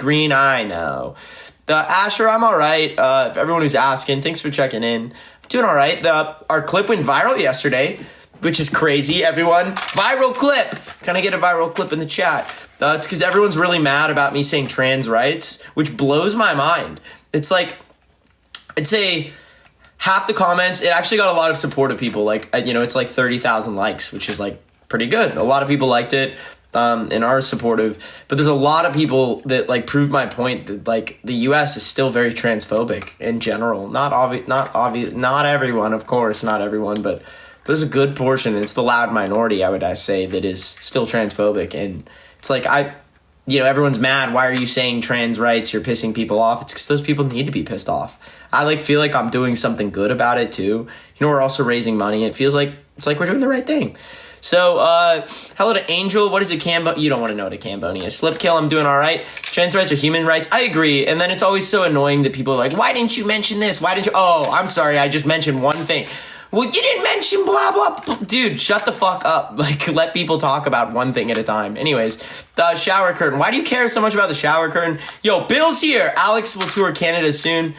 green, I know. Asher, I'm all right. Everyone who's asking, thanks for checking in. I'm doing all right. Our clip went viral yesterday, which is crazy, everyone. Viral clip. Can I get a viral clip in the chat? It's because everyone's really mad about me saying trans rights, which blows my mind. It's like, I'd say half the comments, it actually got a lot of supportive people. Like, it's like 30,000 likes, which is like pretty good. A lot of people liked it. And are supportive, but there's a lot of people that like prove my point that like the U.S. is still very transphobic in general. Not everyone, of course, not everyone, but there's a good portion. It's the loud minority, I say, that is still transphobic, and it's like everyone's mad. Why are you saying trans rights? You're pissing people off. It's because those people need to be pissed off. I feel like I'm doing something good about it too. We're also raising money. It feels like we're doing the right thing. So, hello to Angel. What is a Cambo? You don't want to know what a Cambonia is. Slip kill, I'm doing all right. Trans rights are human rights. I agree. And then it's always so annoying that people are like, why didn't you mention this? Why didn't you? Oh, I'm sorry. I just mentioned one thing. Well, you didn't mention blah, blah. Dude, shut the fuck up. Like, let people talk about one thing at a time. Anyways, the shower curtain. Why do you care so much about the shower curtain? Yo, Bill's here. Alex will tour Canada soon.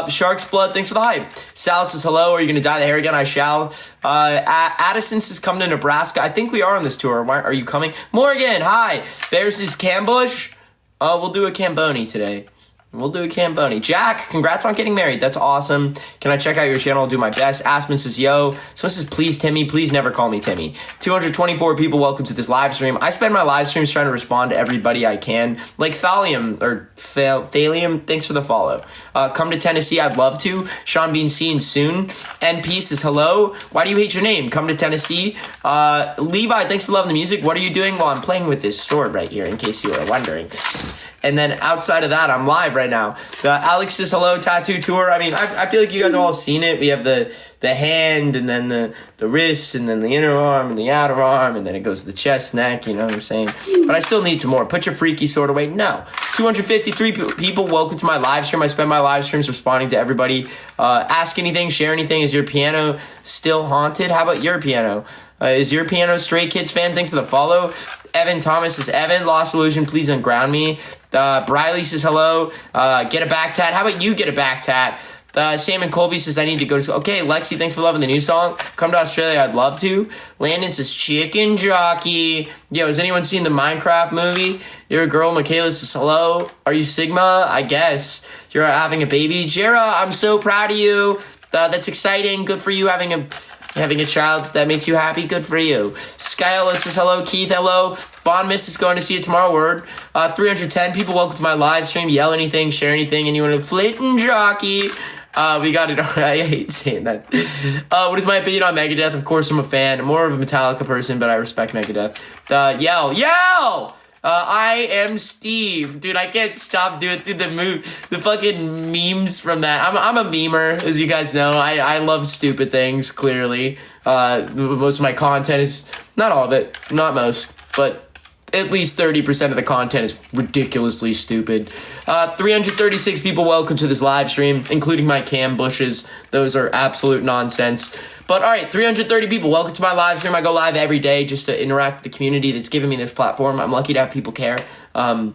Shark's Blood, thanks for the hype. Sal says, hello, are you going to dye the hair again? I shall. Addison says, come to Nebraska. I think we are on this tour. Why are you coming? Morgan, hi. There's this Cambush. We'll do a Camboni today. We'll do a Camboni. Jack, congrats on getting married. That's awesome. Can I check out your channel? I'll do my best. Aspen says, yo. Someone says, please, Timmy. Please never call me Timmy. 224 people, welcome to this live stream. I spend my live streams trying to respond to everybody I can. Like Thalium, or Thalium, thanks for the follow. Come to Tennessee, I'd love to. Sean Bean seen soon. NP says, hello. Why do you hate your name? Come to Tennessee. Levi, thanks for loving the music. What are you doing? Well, I'm playing with this sword right here, in case you were wondering. And then outside of that, I'm live right now. Alex says hello, tattoo tour. I mean, I feel like you guys have all seen it. We have the hand, and then the wrist, and then the inner arm, and the outer arm, and then it goes to the chest, neck, you know what I'm saying? But I still need some more. Put your freaky sword away. No. 253 people, welcome to my live stream. I spend my live streams responding to everybody. Ask anything, share anything. Is your piano still haunted? How about your piano? Is your piano Stray Kids fan? Thanks for the follow. Evan Thomas says, Evan, Lost Illusion, please unground me. Briley says, hello. Get a back tat. How about you get a back tat? Sam and Colby says, I need to go to school. Okay, Lexi, thanks for loving the new song. Come to Australia, I'd love to. Landon says, chicken jockey. Yo, has anyone seen the Minecraft movie? You're a girl. Michaela says, hello. Are you Sigma? I guess. You're having a baby. Jera, I'm so proud of you. That's exciting. Good for you having a child that makes you happy. Good for you. Skyla says hello. Keith, hello. Von Miss is going to see you tomorrow. Word. 310 people, welcome to my live stream. Yell anything, share anything, anyone in Flit and Jockey. We got it. I hate saying that. What is my opinion on Megadeth? Of course, I'm a fan. I'm more of a Metallica person, but I respect Megadeth. Yell! I am Steve. Dude, I can't stop doing the fucking memes from that. I'm a memer, as you guys know. I love stupid things, clearly. Most of my content is, not all of it, not most, but at least 30% of the content is ridiculously stupid. 336 people, welcome to this live stream, including my cam bushes. Those are absolute nonsense. But all right, 330 people, welcome to my live stream. I go live every day just to interact with the community that's given me this platform. I'm lucky to have people care. A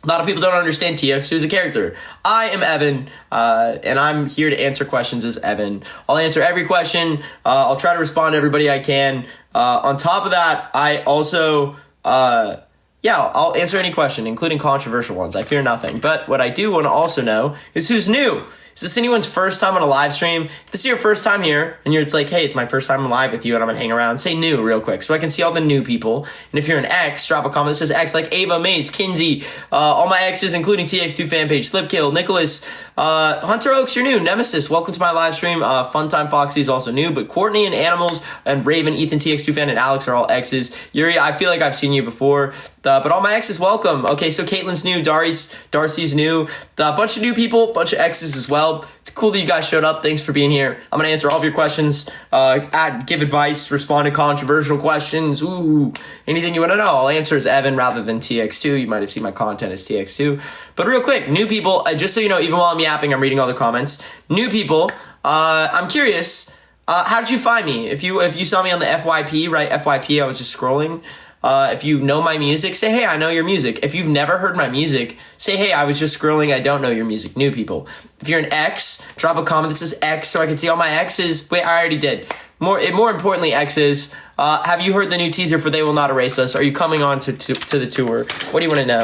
lot of people don't understand TX2 as a character. I am Evan, and I'm here to answer questions as Evan. I'll answer every question. I'll try to respond to everybody I can. On top of that, I also... I'll answer any question, including controversial ones. I fear nothing. But what I do want to also know is who's new. Is this anyone's first time on a live stream? If this is your first time here, and it's like, hey, it's my first time live with you, and I'm going to hang around, say new real quick, so I can see all the new people. And if you're an X, drop a comment that says X, like Ava, Maze, Kinsey, all my X's, including TX2 fan page, Slipkill, Nicholas, Hunter Oaks, you're new, Nemesis, welcome to my live stream. Funtime Foxy is also new, but Courtney and Animals and Raven, Ethan, TX2 fan, and Alex are all X's. Yuri, I feel like I've seen you before. But all my X's, welcome. Okay, so Caitlin's new, Darcy's new, a bunch of new people, bunch of X's as well. It's cool that you guys showed up. Thanks for being here. I'm going to answer all of your questions, give advice, respond to controversial questions. Ooh, anything you want to know, I'll answer as Evan rather than TX2. You might have seen my content as TX2. But real quick, new people, just so you know, even while I'm yapping, I'm reading all the comments. New people, I'm curious, how did you find me? If you saw me on the FYP, right? FYP, I was just scrolling. If you know my music, say, hey, I know your music. If you've never heard my music, say, hey, I was just scrolling, I don't know your music. New people. If you're an X, drop a comment that says X so I can see all my X's. Wait, I already did. More importantly, X's, have you heard the new teaser for They Will Not Erase Us? Are you coming on to the tour? What do you want to know?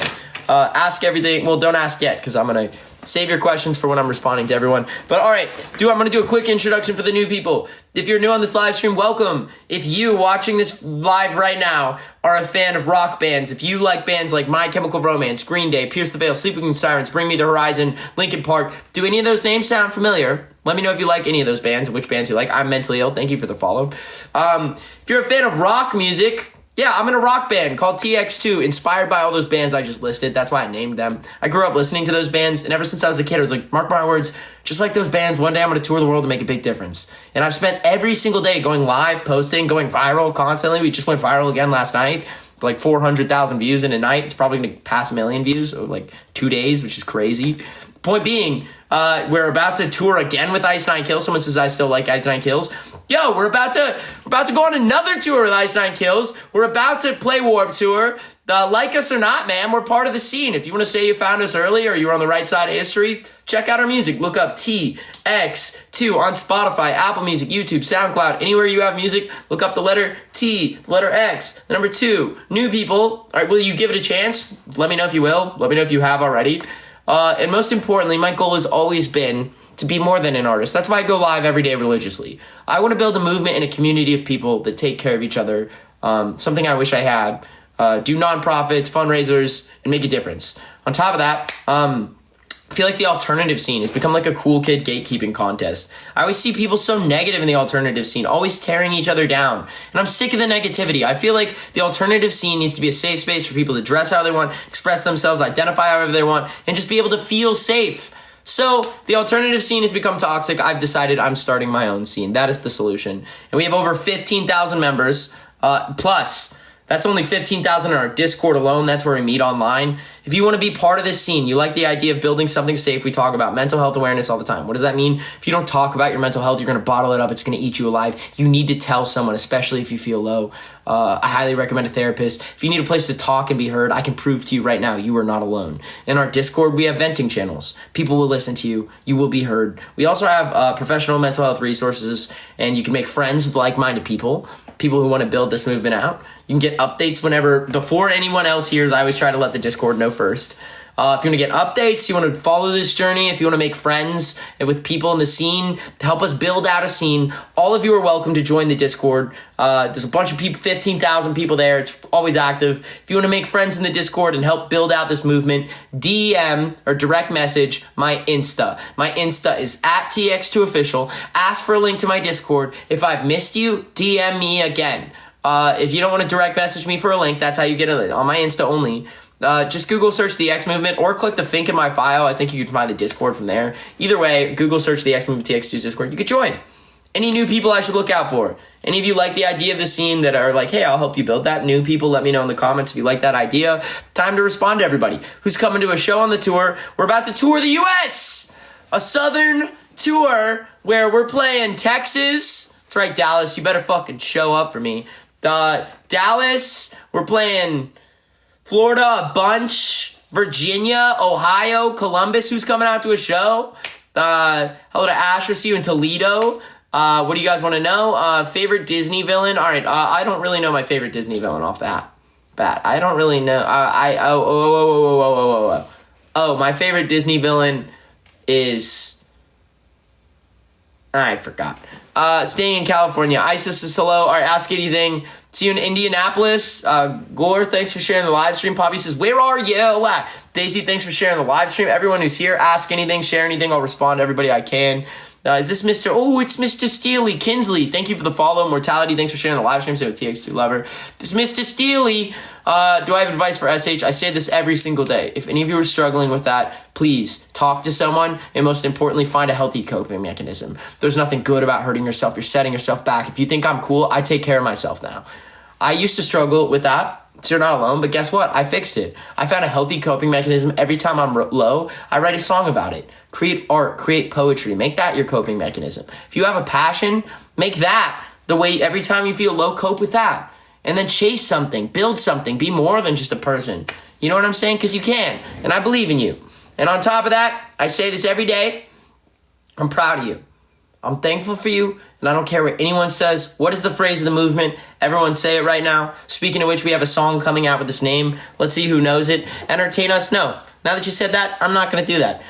Ask everything. Well, don't ask yet because I'm going to save your questions for when I'm responding to everyone. But all right, I'm going to do a quick introduction for the new people. If you're new on this live stream, welcome. If you watching this live right now are a fan of rock bands, if you like bands like My Chemical Romance, Green Day, Pierce the Veil, Sleeping with Sirens, Bring Me the Horizon, Linkin Park, do any of those names sound familiar? Let me know if you like any of those bands and which bands you like. I'm mentally ill. Thank you for the follow. If you're a fan of rock music, yeah, I'm in a rock band called TX2, inspired by all those bands I just listed. That's why I named them. I grew up listening to those bands, and ever since I was a kid, I was like, mark my words, just like those bands, one day I'm going to tour the world and make a big difference. And I've spent every single day going live, posting, going viral constantly. We just went viral again last night. Like 400,000 views in a night. It's probably going to pass 1 million views over like 2 days, which is crazy. Point being, we're about to tour again with Ice Nine Kills. Someone says I still like Ice Nine Kills. Yo, we're about to go on another tour with Ice Nine Kills. We're about to play Warped Tour. Like us or not, man, we're part of the scene. If you want to say you found us early or you were on the right side of history, check out our music. Look up TX2 on Spotify, Apple Music, YouTube, SoundCloud. Anywhere you have music, look up the letter T, the letter X, the number 2. New people, all right, will you give it a chance? Let me know if you will. Let me know if you have already. And most importantly, my goal has always been to be more than an artist. That's why I go live every day religiously. I want to build a movement and a community of people that take care of each other. Something I wish I had. Do nonprofits, fundraisers, and make a difference. On top of that, I feel like the alternative scene has become like a cool kid gatekeeping contest. I always see people so negative in the alternative scene, always tearing each other down. And I'm sick of the negativity. I feel like the alternative scene needs to be a safe space for people to dress how they want, express themselves, identify however they want, and just be able to feel safe. So the alternative scene has become toxic. I've decided I'm starting my own scene. That is the solution. And we have over 15,000 members, plus. That's only 15,000 in our Discord alone. That's where we meet online. If you want to be part of this scene, you like the idea of building something safe, we talk about mental health awareness all the time. What does that mean? If you don't talk about your mental health, you're going to bottle it up. It's going to eat you alive. You need to tell someone, especially if you feel low. I highly recommend a therapist. If you need a place to talk and be heard, I can prove to you right now you are not alone. In our Discord, we have venting channels. People will listen to you. You will be heard. We also have professional mental health resources, and you can make friends with like-minded people who want to build this movement out. You can get updates before anyone else hears. I always try to let the Discord know first. If you want to get updates, you want to follow this journey, if you want to make friends with people in the scene, to help us build out a scene, all of you are welcome to join the Discord. There's a bunch of people, 15,000 people there. It's always active. If you want to make friends in the Discord and help build out this movement, DM or direct message my Insta. My Insta is at TX2Official. Ask for a link to my Discord. If I've missed you, DM me again. If you don't want to direct message me for a link, that's how you get it on my Insta only. Just Google search the X Movement or click the link in my file. I think you can find the Discord from there. Either way, Google search the X Movement TX2's Discord. You could join. Any new people I should look out for? Any of you like the idea of the scene that are like, hey, I'll help you build that? New people, let me know in the comments if you like that idea. Time to respond to everybody who's coming to a show on the tour. We're about to tour the U.S. A southern tour where we're playing Texas. That's right, Dallas. You better fucking show up for me. Dallas, we're playing Florida a bunch, Virginia, Ohio, Columbus, who's coming out to a show. Hello to Asher, see you in Toledo. What do you guys want to know? Favorite Disney villain? All right, I don't really know my favorite Disney villain off the bat. I don't really know. Oh, my favorite Disney villain is... I forgot. Staying in California. Isis is hello. All right, ask anything. See you in Indianapolis. Gore, thanks for sharing the live stream. Poppy says, where are you? Daisy, thanks for sharing the live stream. Everyone who's here, ask anything, share anything. I'll respond to everybody I can. Is this Mr. Oh, it's Mr. Steely. Kinsley, thank you for the follow. Mortality, thanks for sharing the live stream. Say with TX2 Lover. This is Mr. Steely. Do I have advice for SH? I say this every single day. If any of you are struggling with that, please talk to someone, and most importantly, find a healthy coping mechanism. There's nothing good about hurting yourself. You're setting yourself back. If you think I'm cool, I take care of myself now. I used to struggle with that. So you're not alone, but guess what? I fixed it. I found a healthy coping mechanism. Every time I'm low, I write a song about it. Create art, create poetry. Make that your coping mechanism. If you have a passion, make that the way every time you feel low, cope with that. and then chase something, build something, be more than just a person. You know what I'm saying? Because you can, and I believe in you. And on top of that, I say this every day, I'm proud of you. I'm thankful for you, and I don't care what anyone says. What is the phrase of the movement? Everyone say it right now. Speaking of which, we have a song coming out with this name. Let's see who knows it. Entertain us? No. Now that you said that, I'm not going to do that.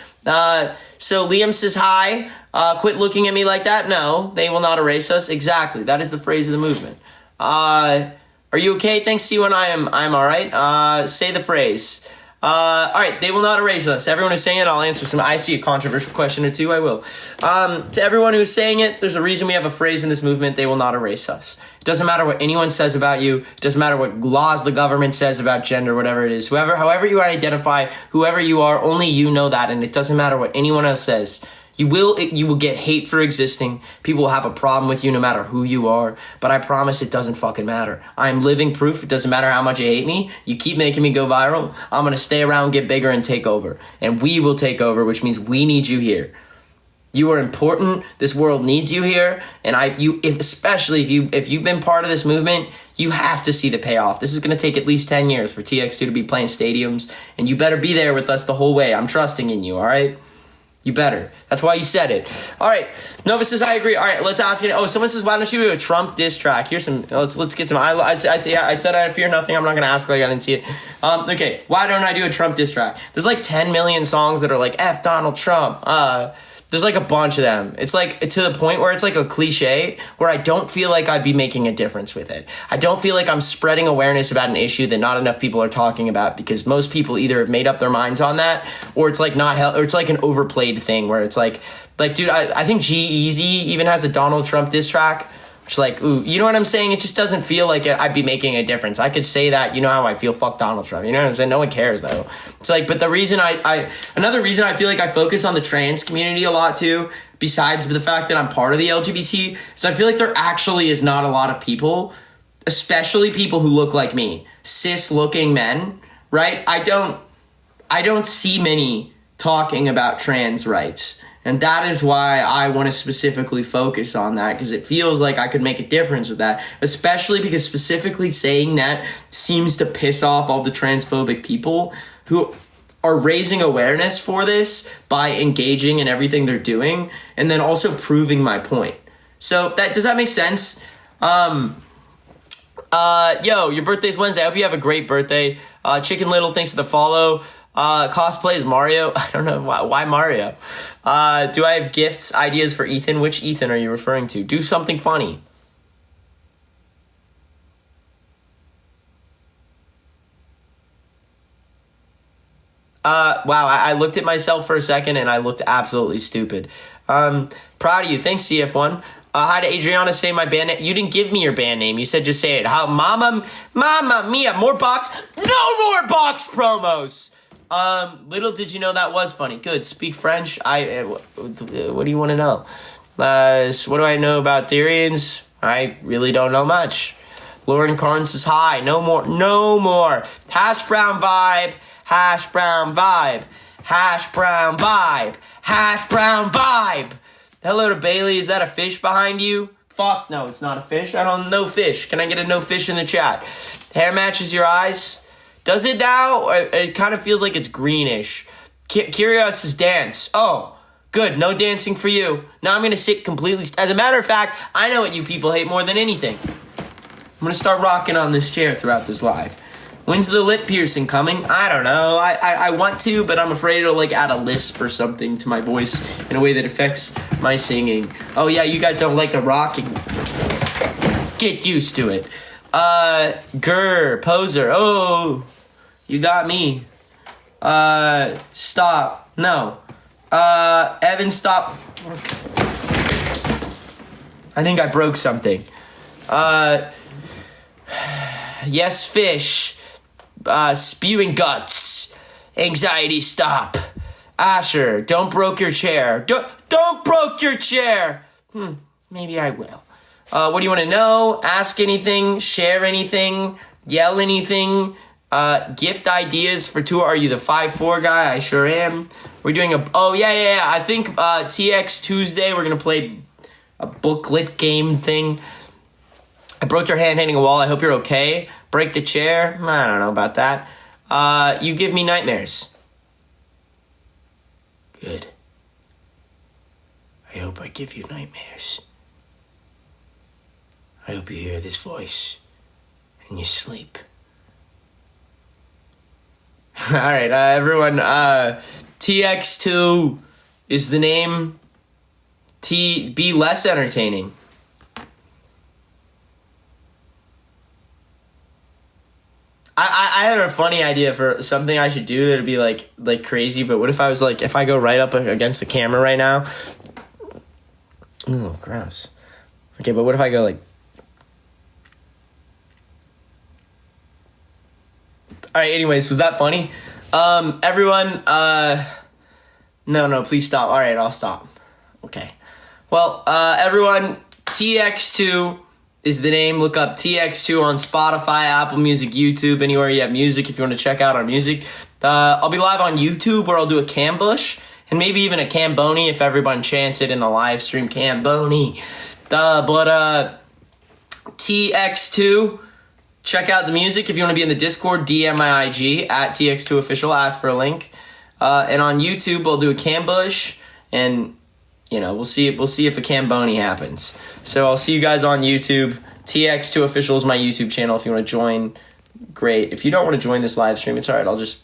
So Liam says hi. Quit looking at me like that. No, they will not erase us. Exactly. That is the phrase of the movement. Are you okay? Thanks to you and I'm all right. Say the phrase. All right, they will not erase us. Everyone who's saying it, I'll answer some. I see a controversial question or two, I will. To everyone who's saying it, there's a reason we have a phrase in this movement, they will not erase us. It doesn't matter what anyone says about you. It doesn't matter what laws the government says about gender, whatever it is. However you identify, whoever you are, only you know that, and it doesn't matter what anyone else says. You will get hate for existing. People will have a problem with you no matter who you are. But I promise it doesn't fucking matter. I'm living proof. It doesn't matter how much you hate me. You keep making me go viral. I'm going to stay around, get bigger, and take over. And we will take over, which means we need you here. You are important. This world needs you here. And especially if you've been part of this movement, you have to see the payoff. This is going to take at least 10 years for TX2 to be playing stadiums. And you better be there with us the whole way. I'm trusting in you, all right? You better. That's why you said it. All right. Nova says, I agree. All right, let's ask it. Oh, someone says, why don't you do a Trump diss track? Here's some. Let's get some. I said I fear nothing. I'm not going to ask like I didn't see it. Okay. Why don't I do a Trump diss track? There's like 10 million songs that are like, F Donald Trump. There's like a bunch of them. It's like to the point where it's like a cliche where I don't feel like I'd be making a difference with it. I don't feel like I'm spreading awareness about an issue that not enough people are talking about because most people either have made up their minds on that or it's like or it's like an overplayed thing where it's like dude, I think G-Eazy even has a Donald Trump diss track. It's like, ooh, you know what I'm saying? It just doesn't feel like I'd be making a difference. I could say that, you know how I feel, fuck Donald Trump. You know what I'm saying? No one cares, though. It's like, but the reason another reason I feel like I focus on the trans community a lot, too, besides the fact that I'm part of the LGBT, is I feel like there actually is not a lot of people, especially people who look like me, cis-looking men, right? I don't see many talking about trans rights. And that is why I want to specifically focus on that, because it feels like I could make a difference with that, especially because specifically saying that seems to piss off all the transphobic people who are raising awareness for this by engaging in everything they're doing and then also proving my point. So does that make sense? Yo, your birthday's Wednesday. I hope you have a great birthday. Chicken Little, thanks for the follow. Cosplay as Mario. I don't know why Mario. Do I have gifts, ideas for Ethan? Which Ethan are you referring to? Do something funny. Wow, I looked at myself for a second and I looked absolutely stupid. Proud of you. Thanks, CF1. Hi to Adriana, say my band name. You didn't give me your band name. You said just say it. How, Mama Mia, more box. No more box promos. Little did you know that was funny. Good. Speak French. What do you want to know? What do I know about Therians? I really don't know much. Lauren Carnes says hi. No more. Hash brown vibe. Hash brown vibe. Hash brown vibe. Hash brown vibe. Hello to Bailey. Is that a fish behind you? Fuck no, it's not a fish. I don't know fish. Can I get a no fish in the chat? Hair matches your eyes. Does it now? It kind of feels like it's greenish. Curious says dance. Oh, good. No dancing for you. Now I'm going to sit completely. As a matter of fact, I know what you people hate more than anything. I'm going to start rocking on this chair throughout this live. When's the lip piercing coming? I don't know. I want to, but I'm afraid it'll like add a lisp or something to my voice in a way that affects my singing. Oh yeah, you guys don't like the rocking. Get used to it. Poser. Oh, you got me. Stop. No. Evan, stop. I think I broke something. Yes, fish. Spewing guts. Anxiety, stop. Asher, don't broke your chair. Don't broke your chair. Maybe I will. What do you want to know? Ask anything, share anything, yell anything, gift ideas for tour. Are you the 5'4" guy? I sure am. We're doing I think TX Tuesday, we're going to play a booklet game thing. I broke your hand hitting a wall. I hope you're okay. Break the chair. I don't know about that. You give me nightmares. Good. I hope I give you nightmares. I hope you hear this voice and you sleep. All right, everyone. TX2 is the name. Be less entertaining. I had a funny idea for something I should do that'd be like crazy, but what if I was like, if I go right up against the camera right now? Oh, gross. Okay, but what if I go like... All right, anyways, was that funny? Everyone, no, please stop. All right, I'll stop. Okay. Well, everyone, TX2 is the name. Look up TX2 on Spotify, Apple Music, YouTube, anywhere you have music if you want to check out our music. I'll be live on YouTube where I'll do a Cambush and maybe even a Camboni if everyone chants it in the live stream. Camboni. But TX2, check out the music. If you want to be in the Discord, DM my IG at TX2 official. Ask for a link. And on YouTube, we'll do a Cambush and... we'll see if a Camboni happens. So I'll see you guys on YouTube. TX2 Official is my YouTube channel. If you want to join, great. If you don't want to join this live stream, it's all right. I'll just